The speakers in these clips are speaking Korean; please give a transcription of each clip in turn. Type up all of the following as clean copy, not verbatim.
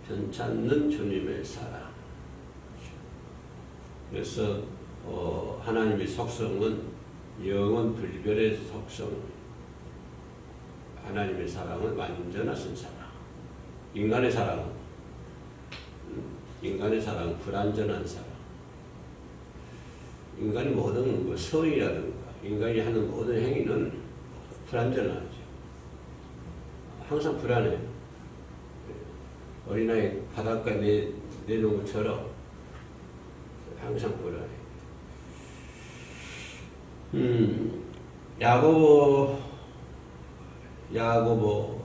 변찮는 주님의 사랑. 그래서 하나님의 속성은 영원 불변의 속성. 하나님의 사랑은 완전하신 사랑. 인간의 사랑은 불완전한 사랑. 인간이 모든 성이라든가 인간이 하는 모든 행위는 불완전하죠. 항상 불안해요. 어린아이 바닷가에 내놓은 것처럼 항상 불안해요. 야고보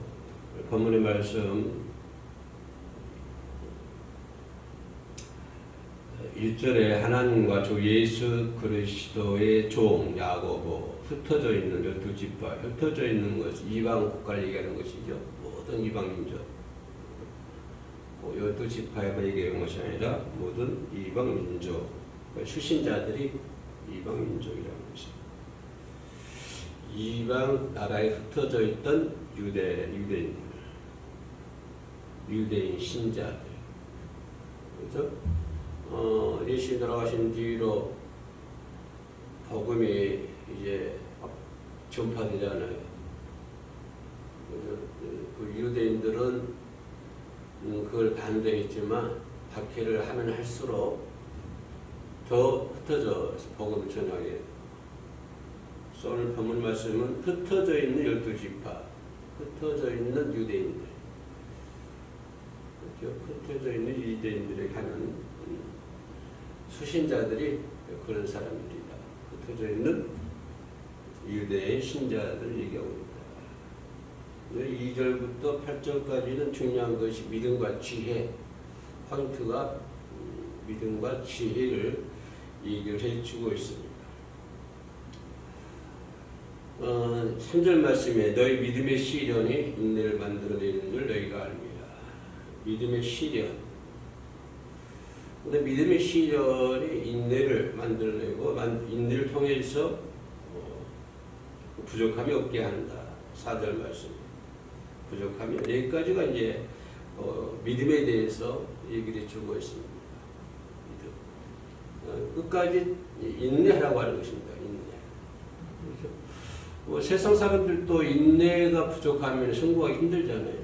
본문의 말씀 1절에 하나님과 주 예수 그리스도의 종 야고보 흩어져 있는 12지파, 흩어져 있는 것이 이방 국가를 얘기하는 것이죠. 모든 이방민족 12지파에만 얘기하는 것이 아니라 모든 이방민족, 출신자들이 이방민족이라는 것입니다. 이방 나라에 흩어져 있던 유대인 신자들. 그래서 예수님 돌아가신 뒤로 복음이 이제 전파되잖아요. 그래서 그 유대인들은 그걸 반대했지만 박해를 하면 할수록 더 흩어져 복음을 전하게. 오늘 본문 말씀은 흩어져 있는 12지파, 흩어져 있는 유대인들, 흩어져 있는 유대인들에게 하는 수신자들이 그런 사람들이다. 흩어져 있는 유대의 신자들을 얘기하고 있다. 2절부터 8절까지는 중요한 것이 믿음과 지혜, 포인트가 믿음과 지혜를 얘기를 해주고 있습니다. 3절 말씀에 너희 믿음의 시련이 인내를 만들어내는 줄 너희가 압니다. 믿음의 시련. 근데 믿음의 시련이 인내를 만들어내고 인내를 통해서 부족함이 없게 한다. 4절 말씀. 부족함이 여기까지가 이제 믿음에 대해서 얘기를 해주고 있습니다. 믿음. 끝까지 인내하라고 하는 것입니다. 세상 사람들도 인내가 부족하면 성공하기 힘들잖아요.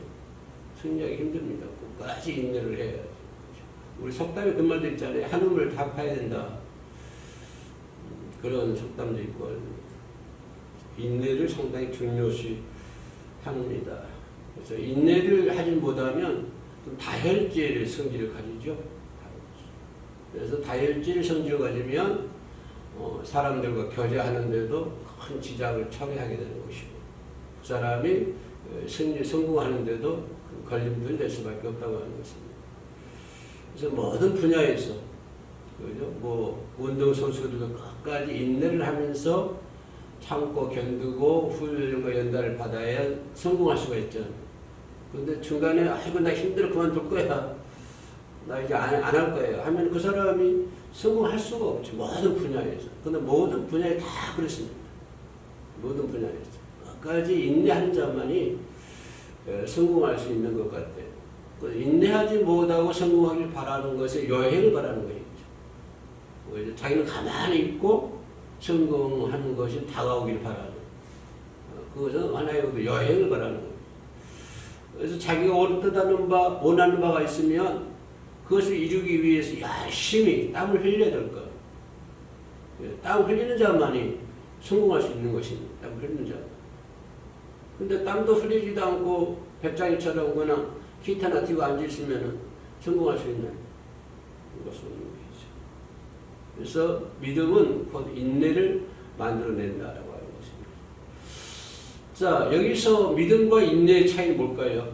승리하기 힘듭니다. 끝까지 인내를 해야. 우리 속담에 그 말도 있잖아요. 한우물 다 파야 된다. 그런 속담도 있고 인내를 상당히 중요시 합니다. 그래서 인내를 하지 못하면 다혈질 성질을 가지죠. 그래서 다혈질 성질을 가지면 사람들과 교제하는데도 큰 지장을 초래하게 되는 것이고 그 사람이 성공하는데도 걸림돌이 될 수밖에 없다고 하는 것입니다. 그래서 모든 분야에서 그죠? 운동선수들도 끝까지 인내를 하면서 참고 견디고 훈련과 연단을 받아야 성공할 수가 있죠. 그런데 중간에 아이고 나 힘들어 그만둘 거야. 나 이제 안 할 거예요. 하면 그 사람이 성공할 수가 없죠. 모든 분야에서. 그런데 모든 분야에 다 그렇습니다. 모든 분야에서. 끝까지 인내하는 자만이 성공할 수 있는 것 같아요. 인내하지 못하고 성공하길 바라는 것은 여행을 바라는 거죠. 자기는 가만히 있고 성공하는 것이 다가오길 바라는 그것은 하나의 여행을 바라는 거예요. 그래서 자기가 원하는 바가 있으면 그것을 이루기 위해서 열심히 땀을 흘려야 될 거예요. 땀을 흘리는 자만이 성공할 수 있는 것입니다. 땀을 흘리는 자. 근데 땀도 흘리지도 않고 백장이처럼 거나 기타나 띄고 앉아있으면 성공할 수 있나요? 그것은 없는 거죠. 그래서 믿음은 곧 인내를 만들어낸다라고 하는 것입니다. 자, 여기서 믿음과 인내의 차이는 뭘까요?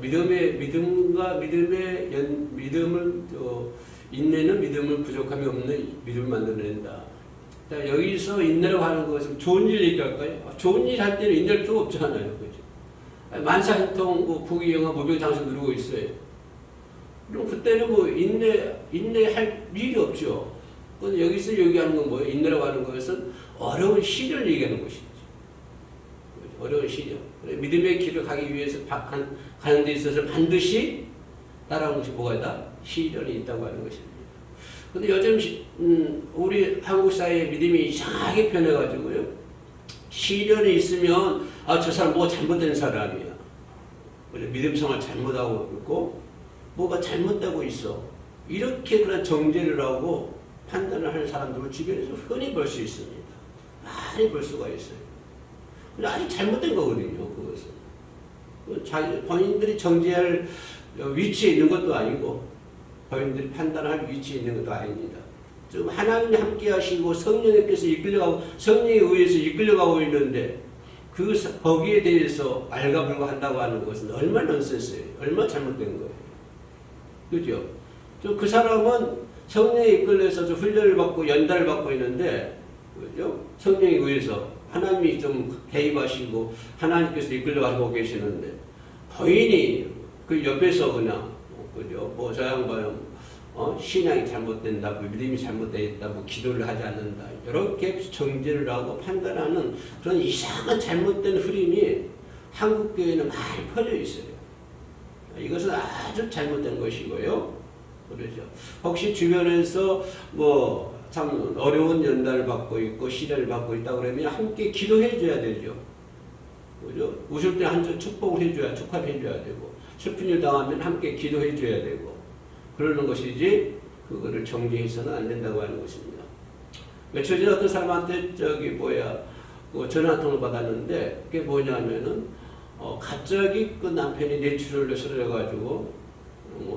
인내는 믿음을 부족함이 없는 믿음을 만들어낸다. 자, 여기서 인내라고 하는 것은 좋은 일 얘기할까요? 좋은 일 할 때는 인내할 필요 없잖아요. 그죠? 만사형통 부귀영화 무병장수 누르고 있어요. 그럼 그때는 인내할 일이 없죠. 여기서 얘기하는 건 뭐예요? 인내라고 하는 것은 어려운 시련을 얘기하는 것이죠. 어려운 시련. 믿음의 길을 가기 위해서 가는 데 있어서 반드시 따라오는 것이 뭐가 있다? 시련이 있다고 하는 것입니다. 근데 요즘 우리 한국 사회의 믿음이 이상하게 변해가지고요. 시련이 있으면 저 사람 뭐가 잘못된 사람이야. 믿음 생활 잘못하고 있고 뭐가 잘못되고 있어. 이렇게 그런 정죄를 하고 판단을 하는 사람들을 주변에서 흔히 볼 수 있습니다. 많이 볼 수가 있어요. 근데 아직 잘못된 거거든요. 그것은. 본인들이 정죄할 위치에 있는 것도 아니고 본인들이 판단할 위치에 있는 것도 아닙니다. 좀 하나님이 함께 하시고 성령님께서 이끌려가고 성령에 의해서 이끌려가고 있는데 거기에 대해서 알가불가 한다고 하는 것은 얼마나 넌센스예요. 얼마나 잘못된 거예요. 그죠? 그 사람은 성령에 이끌려서 좀 훈련을 받고 연단을 받고 있는데, 그죠? 성령에 의해서 하나님이 좀 개입하시고 하나님께서 이끌려가고 계시는데 본인이 그 옆에서 그냥 그죠? 뭐 저 양반은 신앙이 잘못된다, 믿음이 잘못되었다, 기도를 하지 않는다 이렇게 정죄를 하고 판단하는 그런 이상한 잘못된 흐름이 한국 교회는 많이 퍼져 있어요. 이것은 아주 잘못된 것이고요. 그렇죠. 혹시 주변에서 뭐 참 어려운 연단을 받고 있고 시련을 받고 있다 그러면 함께 기도해 줘야 되죠. 그죠? 웃을 때 한 축복을 해줘야, 축하를 해줘야 되고, 슬픈 일 당하면 함께 기도해 줘야 되고, 그러는 것이지, 그거를 정죄해서는 안 된다고 하는 것입니다. 며칠 전에 어떤 사람한테 전화 한 통을 받았는데, 그게 뭐냐면은, 갑자기 그 남편이 뇌출혈로 쓰러져가지고,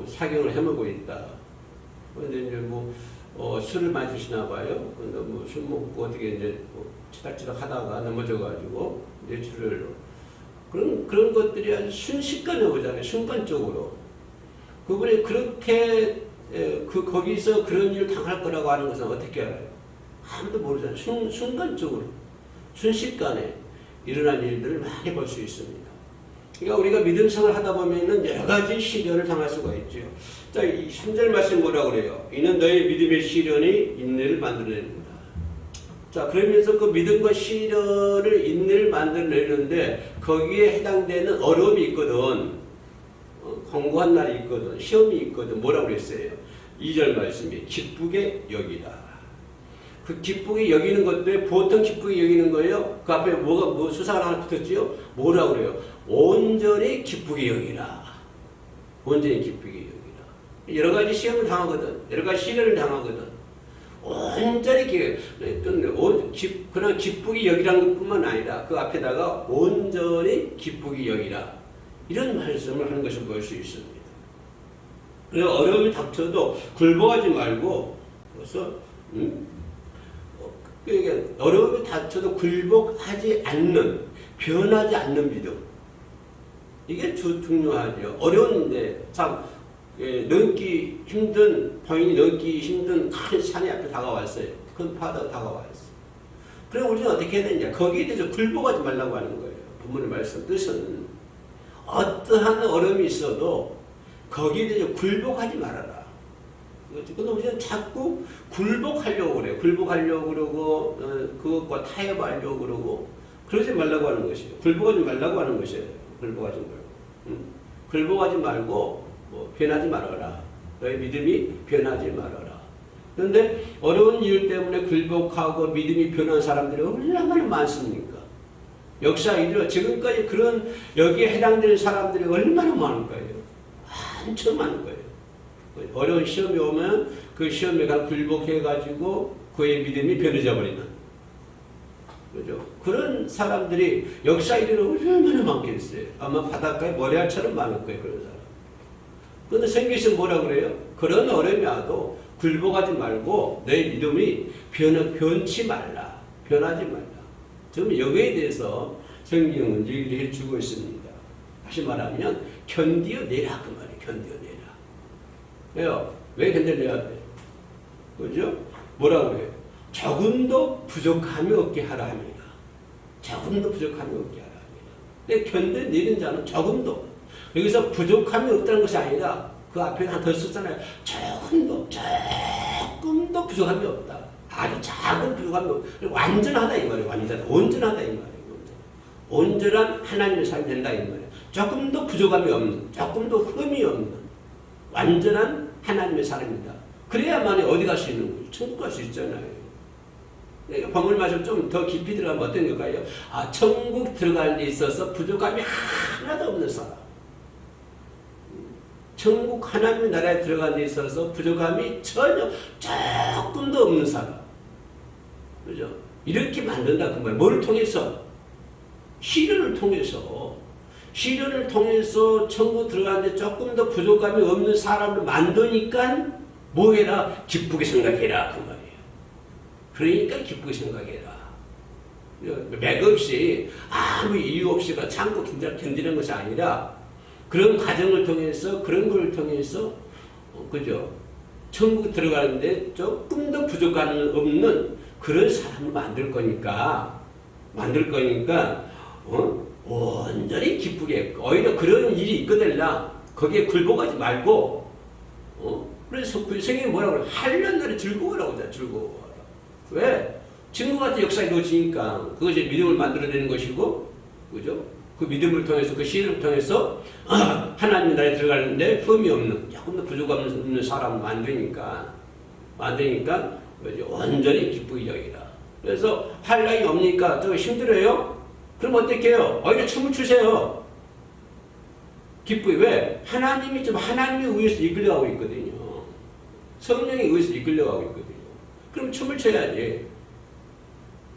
사경을 해먹고 있다. 그런데 이제 술을 많이 드시나 봐요. 근데 술 먹고 어떻게 이제 치닥치닥 하다가 넘어져가지고 뇌출혈로. 그런 것들이 아주 순식간에 오잖아요. 순간적으로. 그분이 그렇게, 거기서 그런 일을 당할 거라고 하는 것은 어떻게 알아요? 아무도 모르잖아요. 순간적으로. 순식간에 일어난 일들을 많이 볼 수 있습니다. 그러니까 우리가 믿음 생활을 하다 보면은 여러 가지 시련을 당할 수가 있죠. 자, 이 3절 말씀 뭐라고 그래요? 이는 너의 믿음의 시련이 인내를 만들어냅니다. 자, 그러면서 그 믿음과 시련을 인내를 만들어내는데 거기에 해당되는 어려움이 있거든. 공고한 날이 있거든. 시험이 있거든. 뭐라고 그랬어요? 2절 말씀이 기쁘게 여기라. 그 기쁘게 여기는 것도 보통 기쁘게 여기는 거예요. 그 앞에 뭐 수사가 하나 붙었지요? 뭐라고 그래요? 온전히 기쁘게 여기라. 온전히 기쁘게 여기라. 여러 가지 시험을 당하거든. 여러 가지 시련을 당하거든. 온전히 그냥 기쁘게 여기라는 것뿐만 아니라 그 앞에다가 온전히 기쁘게 여기라. 이런 말씀을 하는 것을 볼 수 있습니다. 그래서 어려움이 닥쳐도 굴복하지 말고 그래서 어려움이 닥쳐도 굴복하지 않는, 변하지 않는 믿음. 이게 중요하죠. 어려운데, 참, 넘기 힘든, 본인이 넘기 힘든 큰 산이 앞에 다가왔어요. 큰 바다가 다가왔어요. 그럼 우리는 어떻게 해야 되냐? 거기에 대해서 굴복하지 말라고 하는 거예요. 본문의 말씀 뜻은. 어떠한 어려움이 있어도 거기에 대해서 굴복하지 말아라. 근데 우리는 자꾸 굴복하려고 그래요. 굴복하려고 그러고, 그것과 타협하려고 그러고, 그러지 말라고 하는 것이에요. 굴복하지 말라고 하는 것이에요. 굴복하지 말고. 굴복하지 말고, 변하지 말아라. 너의 믿음이 변하지 말아라. 그런데 어려운 일 때문에 굴복하고 믿음이 변한 사람들이 얼마나 많습니까? 역사이죠. 지금까지 그런, 여기에 해당되는 사람들이 얼마나 많을까요? 한참 많을 거예요. 어려운 시험이 오면 그 시험에 굴복해가지고 그의 믿음이 변해져 버리는. 그죠? 그런 사람들이 역사 이래로 얼마나 많겠어요. 아마 바닷가에 모래알처럼 많을 거예요. 그런 사람. 그런데 성경에서 뭐라고 그래요? 그런 어려움이 와도 굴복하지 말고 내 믿음이 변치 말라. 변하지 말라. 지금 여기에 대해서 성경은 얘기를 해주고 있습니다. 다시 말하면 견디어내라 그 말이에요. 견디어내라. 왜요? 왜 견뎌내야 돼요? 그죠? 뭐라고 그래요? 조금도 부족함이 없게 하라 합니다. 조금도 부족함이 없게 하라 합니다. 근데 견뎌내는 자는 조금도. 여기서 부족함이 없다는 것이 아니라 그 앞에 하나 더 썼잖아요. 조금도 부족함이 없다. 아주 작은 부족함이 없다. 완전하다 이 말이에요. 온전하다 이 말이에요. 온전한 하나님의 삶이 된다 이 말이에요. 조금도 부족함이 없는, 조금도 흠이 없는. 완전한 하나님의 사람입니다. 그래야만 어디 갈 수 있는 거예요? 천국 갈 수 있잖아요. 그러니까 본문 말씀 좀 더 깊이 들어가면 어떤 걸까요? 천국 들어가는 데 있어서 부족함이 하나도 없는 사람. 천국 하나님의 나라에 들어가는 데 있어서 부족함이 전혀 조금도 없는 사람. 그죠? 이렇게 만든다 그 말이에요. 뭐를 통해서? 시련을 통해서. 시련을 통해서 천국 들어가는데 조금 더 부족함이 없는 사람을 만드니까 뭐 해라? 기쁘게 생각해라 그 말이에요. 그러니까 기쁘게 생각해라. 맥없이 아무 이유 없이 참고 견디는 것이 아니라 그런 과정을 통해서 그런 걸 통해서 그죠? 천국 들어가는데 조금 더 부족함이 없는 그런 사람을 만들 거니까 온전히 기쁘게 오히려 그런 일이 있거든요. 거기에 굴복하지 말고 그래서 그 성경이 뭐라고 그래? 한련 날에 즐거워라고 하잖아. 즐거워. 왜? 지금 같은 역사가 이루어지니까 그것이 믿음을 만들어내는 것이고 그죠? 그 믿음을 통해서 그 시련을 통해서 하나님 나라에 들어가는데 흠이 없는 조금 더 부족함 없는 사람을 만드니까 온전히 기쁘게 여기라. 그래서 환란이 옵니까? 좀 힘들어요? 그럼 어떻게 해요? 오히려 춤을 추세요. 기쁘게. 왜? 하나님이 의해서 이끌려가고 있거든요. 성령에 의해서 이끌려가고 있거든요. 그럼 춤을 춰야지.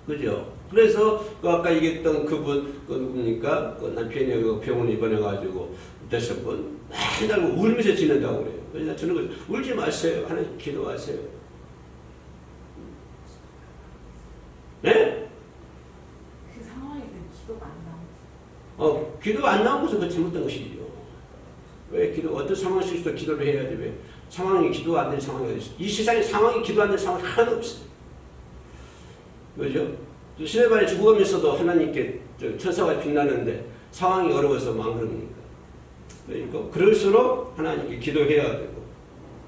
그죠? 그래서 아까 얘기했던 그분, 누굽니까? 남편이 병원에 입원해가지고 되신 분, 맨날 울면서 지낸다고 그래요. 그래서 저는 울지 마세요. 하나님 기도하세요. 네? 그 상황에 기도가 안 나오죠. 기도 안 나온 것은 그 잘못된 것이죠. 왜 어떤 상황 속에서 기도를 해야지 왜? 상황이 기도 안 되는 상황이 어디 있어? 이 세상에 상황이 기도 안 되는 상황이 하나도 없어요. 그죠? 시내반에 죽어가면서도 하나님께 천사가 빛나는데 상황이 어려워서 안 그럽니까? 그러니까 그럴수록 하나님께 기도해야 되고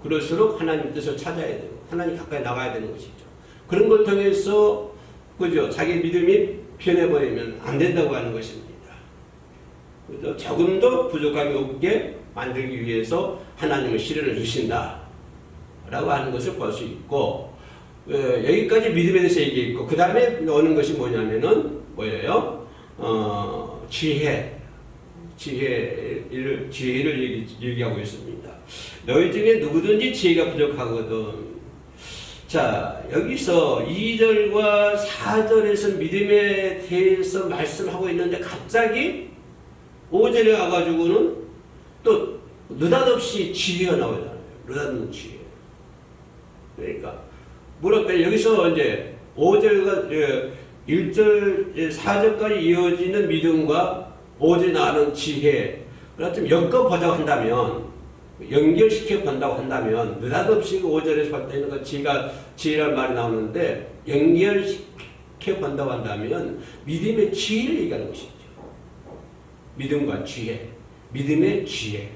그럴수록 하나님 뜻을 찾아야 되고 하나님 가까이 나가야 되는 것이죠. 그런 걸 통해서 그죠? 자기 믿음이 변해버리면 안 된다고 하는 것입니다. 그죠? 조금 더 부족함이 없게 만들기 위해서 하나님은 시련을 주신다 라고 하는 것을 볼 수 있고 여기까지 믿음에 대해서 얘기했고 그 다음에 오는 것이 뭐냐면은 뭐예요? 지혜를 얘기하고 있습니다. 너희 중에 누구든지 지혜가 부족하거든. 자, 여기서 2절과 4절에서 믿음에 대해서 말씀하고 있는데 갑자기 5절에 와가지고는 또 느닷없이 지혜가 나오잖아요. 느닷없는 지혜. 그러니까 뭐랄까 여기서 이제 5절과 1절, 4절까지 이어지는 믿음과 5절에 나오는 지혜 그걸 좀 엮어보자고 한다면 연결시켜 본다고 한다면 느닷없이 5절에서 볼 때는 그 지혜라는 말이 나오는데 연결시켜 본다고 한다면 믿음의 지혜를 얘기하는 것이죠. 믿음과 지혜, 믿음의 지혜.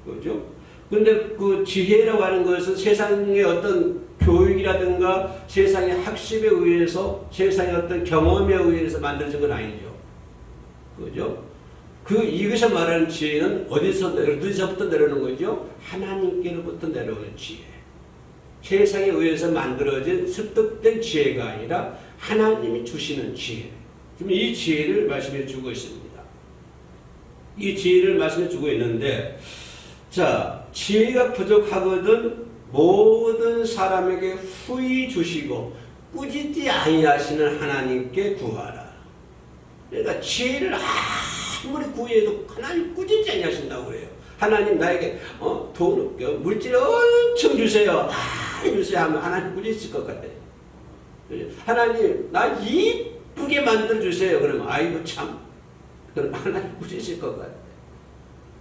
그죠? 근데 그 지혜라고 하는 것은 세상의 어떤 교육이라든가 세상의 학습에 의해서 세상의 어떤 경험에 의해서 만들어진 건 아니죠. 그죠? 이것을 말하는 지혜는 어디서부터 내려오는 거죠? 하나님께로부터 내려오는 지혜. 세상에 의해서 만들어진 습득된 지혜가 아니라 하나님이 주시는 지혜. 지금 이 지혜를 말씀해 주고 있습니다. 이 지혜를 말씀해 주고 있는데, 자, 지혜가 부족하거든 모든 사람에게 후히 주시고 꾸짖지 아니하시는 하나님께 구하라. 그러니까 지혜를 아무리 구해도 하나님 꾸짖지 아니하신다고 해요. 하나님 나에게 돈, 물질을 엄청 주세요. 많이 주세요 하면 하나님 꾸짖을 것 같아요. 하나님 나 이쁘게 만들어 주세요. 그러면 아이고 참. 그럼 하나님 꾸짖을 것 같아요.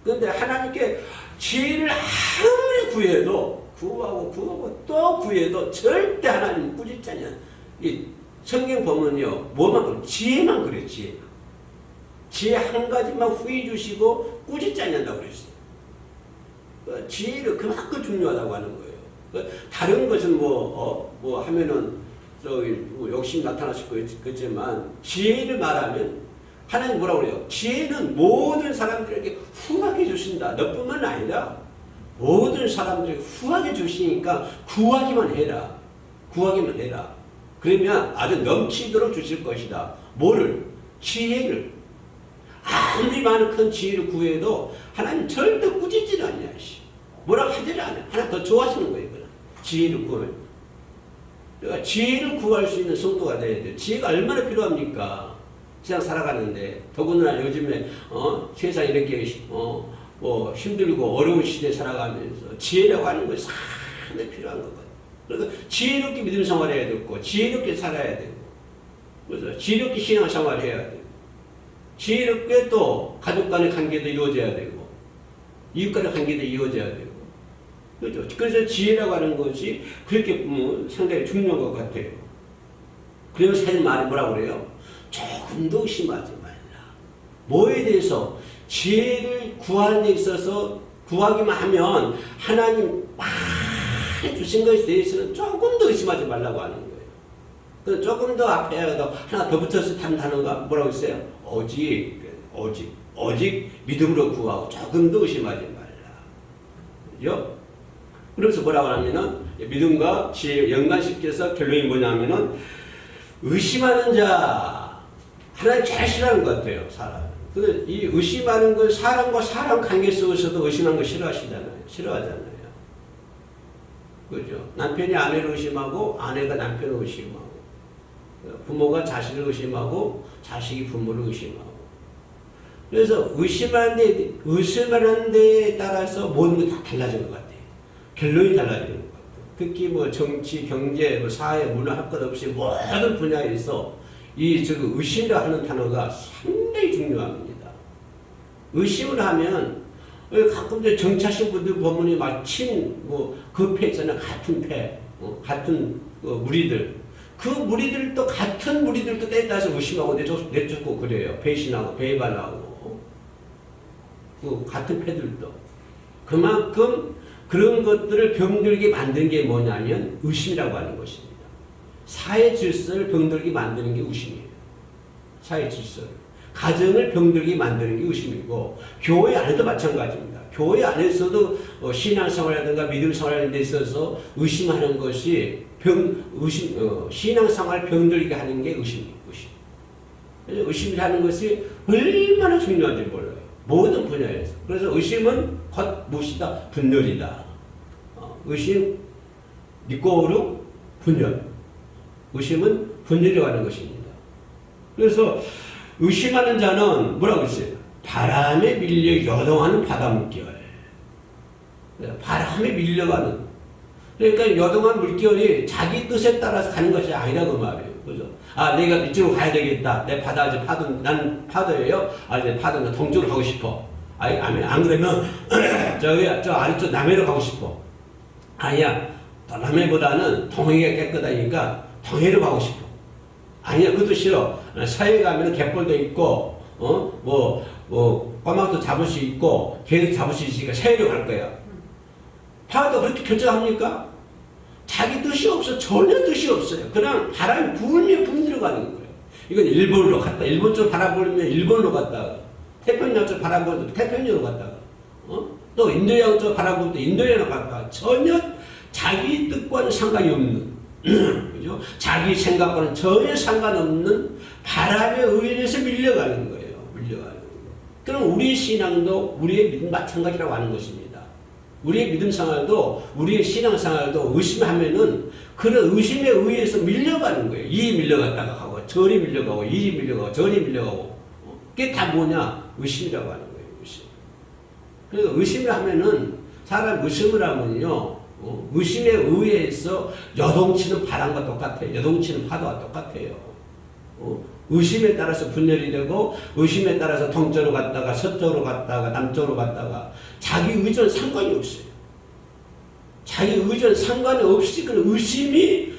그런데 하나님께 지혜를 아무리 구해도 구하고 또 구해도 절대 하나님 꾸짖지 않아요. 이 성경 보면요 뭐만 그래? 지혜만 그래요. 지혜 한 가지만 후히 주시고 꾸짖지 않는다고 그랬어요. 지혜를 그만큼 중요하다고 하는 거예요. 다른 것은 뭐 하면은 욕심 나타날 수 있겠지만 지혜를 말하면 하나님 뭐라고 그래요? 지혜는 모든 사람들에게 후하게 주신다. 너뿐만 아니라 모든 사람들이 후하게 주시니까 구하기만 해라. 구하기만 해라. 그러면 아주 넘치도록 주실 것이다. 뭐를? 지혜를. 아무리 많은 큰 지혜를 구해도 하나님 절대 꾸짖질 않냐. 뭐라고 하질 않아. 하나 더 좋아하시는 거예요. 그냥. 지혜를 구하면. 그러니까 지혜를 구할 수 있는 성도가 돼야 돼요. 지혜가 얼마나 필요합니까? 세상 살아가는데 더군다나 요즘에 세상 이렇게 뭐 힘들고 어려운 시대에 살아가면서 지혜라고 하는 것이 상당히 필요한 거거든요. 그러니까 지혜롭게 믿음 생활해야 되고 지혜롭게 살아야 되고 그래서 지혜롭게 신앙 생활해야 되고 지혜롭게 또 가족 간의 관계도 이루어져야 되고 이웃 간의 관계도 이루어져야 되고 그렇죠. 그래서 지혜라고 하는 것이 그렇게 상당히 중요한 것 같아요. 그러면서 사실 말이 뭐라고 그래요? 조금 더 의심하지 말라. 뭐에 대해서? 지혜를 구하는 데 있어서 구하기만 하면 하나님 많이 주신 것에 대해서는 조금 더 의심하지 말라고 하는 거예요. 그래서 조금 더 앞에 하나 더 붙여서 단 단어가 뭐라고 있어요? 오직 믿음으로 구하고 조금 더 의심하지 말라. 그죠? 그래서 뭐라고 하냐면은 믿음과 지혜 연관시켜서 결론이 뭐냐면은 의심하는 자 하나님 제일 싫어하는 것 같아요. 사람. 근데 이 의심하는 건 사람과 사람 관계 속에서도 의심하는 거 싫어하잖아요. 그죠? 남편이 아내를 의심하고 아내가 남편을 의심하고 부모가 자식을 의심하고 자식이 부모를 의심하고 그래서 의심하는 데에 따라서 모든 게 다 달라진 것 같아요. 결론이 달라지는 것 같아요. 특히 뭐 정치, 경제, 뭐 사회, 문화 할 것 없이 모든 분야에서 이 의심이라 하는 단어가 상당히 중요합니다. 의심을 하면 가끔 정치하신 분들 보면 마침 그 패 있잖아요. 같은 패, 같은 무리들. 그 무리들도 같은 무리들도 때에 따라서 의심하고 내쫓고 그래요. 배신하고 배반하고 같은 패들도. 그만큼 그런 것들을 병들게 만든 게 뭐냐면 의심이라고 하는 것입니다. 사회 질서를 병들게 만드는 게 의심이에요. 사회 질서를. 가정을 병들게 만드는 게 의심이고 교회 안에도 마찬가지입니다. 교회 안에서도 신앙생활이라든가 믿음생활하는 데 있어서 의심하는 것이 신앙생활 병들게 하는 게 의심이에요. 그래서 의심이라는 것이 얼마나 중요한지 몰라요. 모든 분야에서. 그래서 의심은 곧 무엇이다? 분열이다. 의심, 니꼬르, 분열. 의심은 분열이라고 하는 것입니다. 그래서 의심하는 자는 뭐라고 했어요? 바람에 밀려 여동하는 바다 물결. 바람에 밀려가는. 그러니까 여동한 물결이 자기 뜻에 따라서 가는 것이 아니라고 말이에요. 그죠? 내가 이쪽으로 가야 되겠다. 내 바다, 이제 난 파도예요. 이제 파도, 나 동쪽으로 가고 싶어. 안 그러면, 저 아래쪽 남해로 가고 싶어. 아니야. 남해보다는 동해가 깨끗하니까 동해로 가고 싶어. 아니야, 그것도 싫어. 서해 가면 갯벌도 있고, 꼬막도 잡을 수 있고, 개도 잡을 수 있으니까 서해로 갈 거야. 파도 그렇게 결정합니까? 자기 뜻이 없어. 전혀 뜻이 없어요. 그냥 바람이 불면 불대로 가는 거예요. 이건 일본으로 갔다. 일본 쪽 바람 불면 일본으로 갔다가, 태평양 쪽 바람 불면 태평양으로 갔다가, 또 인도양 쪽 바람 불면 인도양으로 갔다가, 전혀 자기 뜻과는 상관이 없는, 그죠? 자기 생각과는 전혀 상관없는 바람에 의해서 밀려가는 거예요. 그럼 우리의 신앙도 우리의 믿음 마찬가지라고 하는 것입니다. 우리의 믿음 생활도 우리의 신앙 생활도 의심하면은 그런 의심에 의해서 밀려가는 거예요. 이 밀려갔다가 가고 저리 밀려가고 이 밀려가고 저리 밀려가고 그게 다 뭐냐? 의심이라고 하는 거예요. 의심. 그래서 의심을 하면은 사람 의심을 하면요. 의심에 의해서 여동치는 바람과 똑같아요. 여동치는 파도와 똑같아요. 의심에 따라서 분열이 되고 의심에 따라서 동쪽으로 갔다가 서쪽으로 갔다가 남쪽으로 갔다가 자기 의존 상관이 없어요. 자기 의존 상관이 없이 그 의심이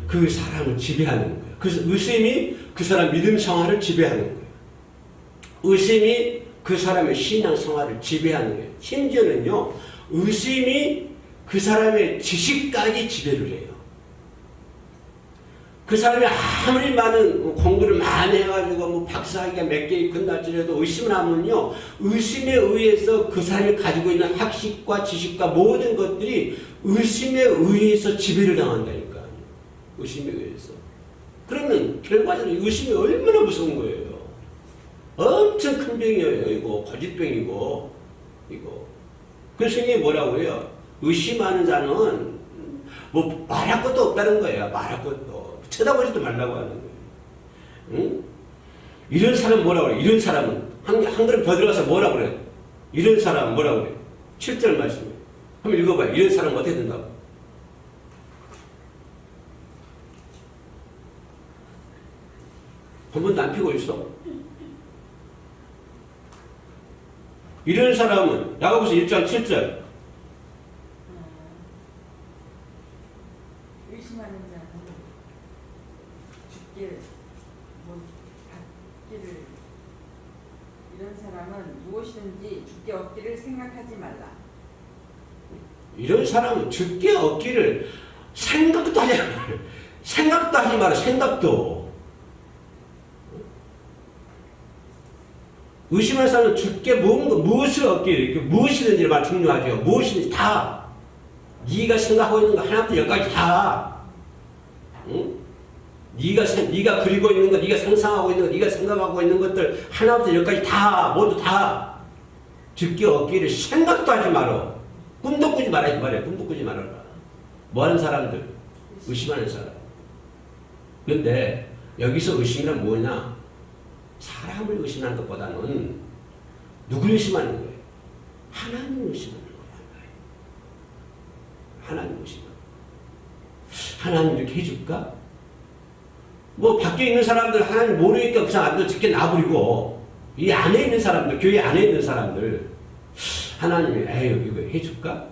그 사람을 지배하는 거예요. 그래서 의심이 그 사람 믿음 생활을 지배하는 거예요. 의심이 그 사람의 신앙 생활을 지배하는 거예요. 심지어는요, 의심이 그 사람의 지식까지 지배를 해요. 그 사람이 아무리 많은 공부를 많이 해가지고 뭐 박사학위가 몇 개 끝날지라도 의심을 하면요, 의심에 의해서 그 사람이 가지고 있는 학식과 지식과 모든 것들이 의심에 의해서 지배를 당한다니까. 의심에 의해서. 그러면 결과적으로 의심이 얼마나 무서운 거예요. 엄청 큰 병이에요. 이거 거짓병이고 이거. 그래서 이게 뭐라고 해요? 의심하는 자는 뭐 말할 것도 없다는 거예요. 말할 것도. 쳐다보지도 말라고 하는 거예요. 응? 이런 사람 뭐라고 그래? 이런 사람은 한 그릇 더 들어가서 뭐라고 그래? 이런 사람은 뭐라고 그래? 7절 말씀에 한번 읽어봐요. 이런 사람은 어떻게 된다고? 한 번도 안 피고 있어. 이런 사람은 야고보서 1장 7절 의심하는 자는 죽기를 뭐 받기를 이런 사람은 무엇이든지 죽게 얻기를 생각하지 말라. 이런 사람은 죽게 얻기를 생각도 하지 말아요. 생각도 하지 마라. 생각도. 의심하는 사람은 죽게 무엇을 얻기를, 무엇이든지 말 중요하죠. 무엇이든지 다. 네가 생각하고 있는 거 하나부터 열까지 다. 응? 네가 그리고 있는 거, 네가 상상하고 있는 거, 네가 생각하고 있는 것들 하나부터 열까지 다, 모두 다. 죽게 얻기를 생각도 하지 마라. 꿈도 꾸지 말아야지 말이야. 꿈도 꾸지 말아라. 뭐 하는 사람들? 의심하는 사람. 그런데 여기서 의심이란 뭐냐? 사람을 의심하는 것보다는 누굴 의심하는 거예요? 하나님을 의심하는 거예요. 하나님을 의심하는 거예요. 하나님 이렇게 해줄까? 뭐 밖에 있는 사람들 하나님 모르니까 그냥 안들 적게 놔버리고 이 안에 있는 사람들, 교회 안에 있는 사람들 하나님이 에휴 이거 해줄까?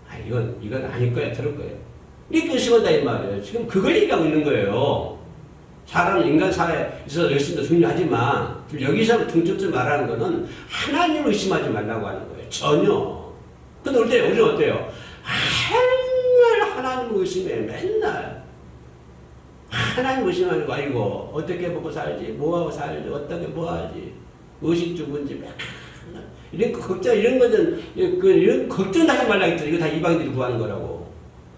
아 이건 아닐 거야, 들을 거야. 이렇게 의심한다 이 말이에요. 지금 그걸 얘기하고 있는 거예요. 사람은 인간 사회에 있어서 열심히 중요하지만 여기서 중점적으로 말하는 거는 하나님을 의심하지 말라고 하는 거예요. 전혀. 근데 우리는 어때요? 맨날 하나님을 의심해. 맨날. 하나님 의심하고 아이고 어떻게 먹고 살지? 뭐하고 살지? 어떻게 뭐하지? 의식 주문지 맨날. 이런 거 걱정, 이런 거는 이런 걱정하지 말라 했죠. 이거 다 이방인들이 구하는 거라고.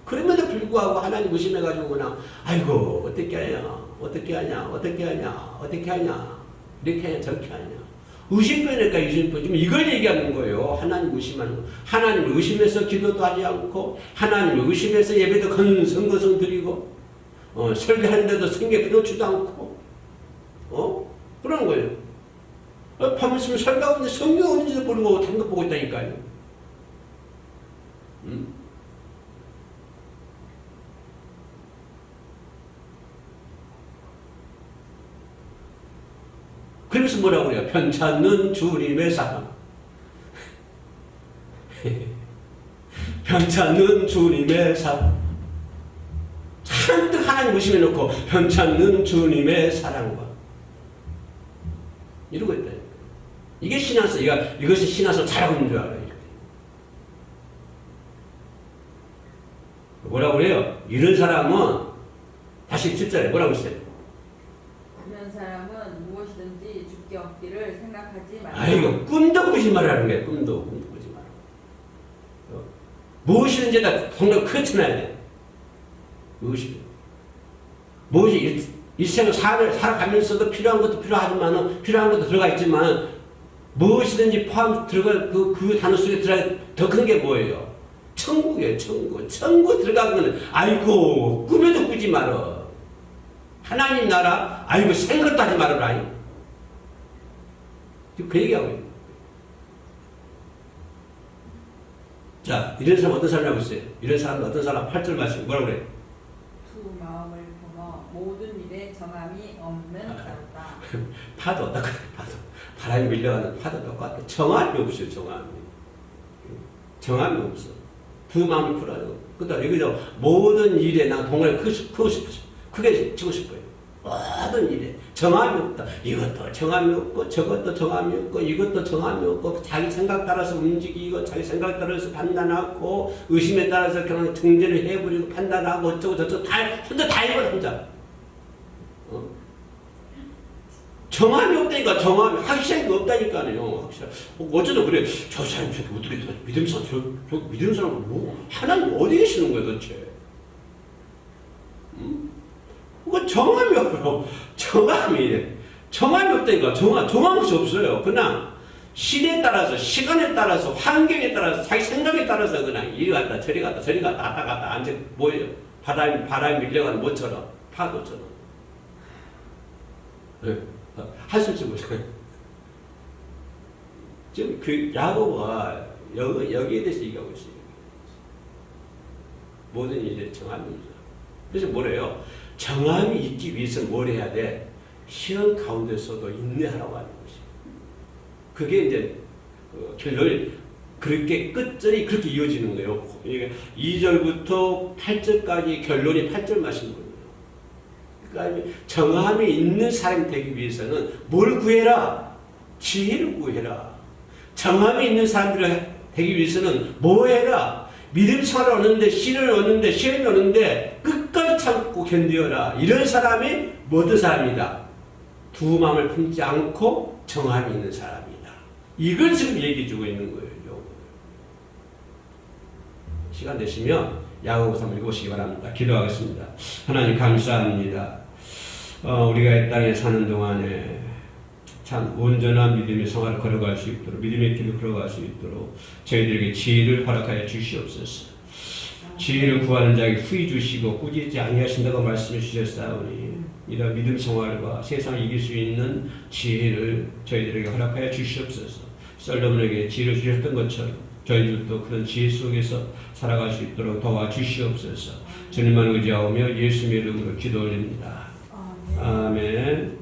그럼에도 불구하고 하나님 의심해가지고 그냥 아이고 어떻게 하냐? 어떻게 하냐? 어떻게 하냐? 어떻게 하냐? 이렇게 하냐? 저렇게 하냐? 의심병이니까 의심병. 지금 이걸 얘기하는 거예요. 하나님 의심하는 거. 하나님을 의심해서 기도도 하지 않고 하나님을 의심해서 예배도 건성거성 드리고 설교하는데도 성경 피놓지도 않고 그러는 거예요. 밤에 있으면 설교하고 있는데 성경 어딘지도 모르고 다른 거 보고 있다니까요. 그래서 뭐라고 그래요? 편찮는 주님의 사랑. 편찮는 주님의 사랑. 잔뜩 하나님 의심해 놓고 편찮는 주님의 사랑과 이러고 있다. 이게 신앙서. 이것이 신앙서 잘하고 있는 줄 알아요. 뭐라고 그래요? 이런 사람은 다시 7절에 뭐라고 했어요? 이런 사람은 무엇이든지 죽게 얻기를 생각하지 말라. 아이고 꿈도 꾸지 말라는 거예요. 꿈도 꾸지 마라. 무엇이든지 다 정말 크쳐놔야 돼. 무엇이 일생을 살아가면서도 필요한 것도 필요하지만 필요한 것도 들어가 있지만 무엇이든지 포함 들어갈 그 단어 속에 들어가 더 큰 게 뭐예요? 천국이에요. 천국 들어가면 아이고 꿈에도 꾸지 마라. 하나님 나라 아이고 생각도 하지 말아라. 지금 그 얘기하고 있는 거예요. 자, 이런 사람 어떤 사람이라고 했어요? 이런 사람은 어떤 사람? 8절 말씀 뭐라고 그래요? 두 마음을 품어 모든 일에 정함이 없는 자다. 파도 어떡해? 파도. 바람이 밀려가는 파도 똑같아. 정함이 없어요. 정함이 없어. 두 마음을 풀어요. 그다음 여기서 모든 일에 나 동을 크게 치고 싶어요. 모든 일에 정함이 없다. 이것도 정함이 없고 저것도 정함이 없고 이것도 정함이 없고 자기 생각 따라서 움직이고 자기 생각 따라서 판단하고 의심에 따라서 그냥 정죄를 해버리고 판단하고 어쩌고 저쩌고 다 혼자 다 해버려 혼자. 정함이 없다니까. 정함이 확실한 게 없다니까요. 어쩌다 그래. 저 사람 저렇게 어떻게 믿음 사람 저 믿음 사람 뭐 하나님 어디 계시는 거야 도대체? 그거 정함이 없어. 정함이 없다니까. 정한 것이 없어요. 그냥 시대에 따라서, 시간에 따라서, 환경에 따라서, 자기 생각에 따라서 그냥 이리 갔다 저리 갔다 왔다 갔다 앉아 뭐예요? 바람이 밀려가는 뭐처럼 파도처럼. 네. 한숨 쉬고 있어요. 지금 그 야고보가 여기에 대해서 얘기하고 있어요. 모든 일에 정함이 있어요. 그래서 뭐래요? 정함이 있기 위해서는 뭘 해야 돼? 시험 가운데서도 인내하라고 하는 것이에요. 그게 이제 결론이 그렇게 끝절이 그렇게 이어지는 거예요. 2절부터 8절까지 결론이 8절 말씀인 거예요. 그러니까 정함이 있는 사람이 되기 위해서는 뭘 구해라? 지혜를 구해라. 정함이 있는 사람들이 되기 위해서는 뭐 해라? 믿음 생활을 얻는데, 신을 얻는데, 시험을 얻는데 끝까지 참고 견디어라. 이런 사람이 어떤 사람이다? 두 마음을 품지 않고 정함이 있는 사람이다. 이걸 지금 얘기해 주고 있는 거예요. 시간 되시면 야고보서 한번 읽어보시기 바랍니다. 기도하겠습니다. 하나님 감사합니다. 우리가 이 땅에 사는 동안에 참 온전한 믿음의 생활을 걸어갈 수 있도록, 믿음의 길을 걸어갈 수 있도록 저희들에게 지혜를 허락하여 주시옵소서. 지혜를 구하는 자에게 후히 주시고 꾸짖지 아니하신다고 말씀해 주셨사오니 이런 믿음 생활과 세상을 이길 수 있는 지혜를 저희들에게 허락하여 주시옵소서. 솔로몬에게 지혜를 주셨던 것처럼 저희들도 그런 지혜 속에서 살아갈 수 있도록 도와주시옵소서. 주님만 의지하오며 예수님의 이름으로 기도 올립니다. 아멘.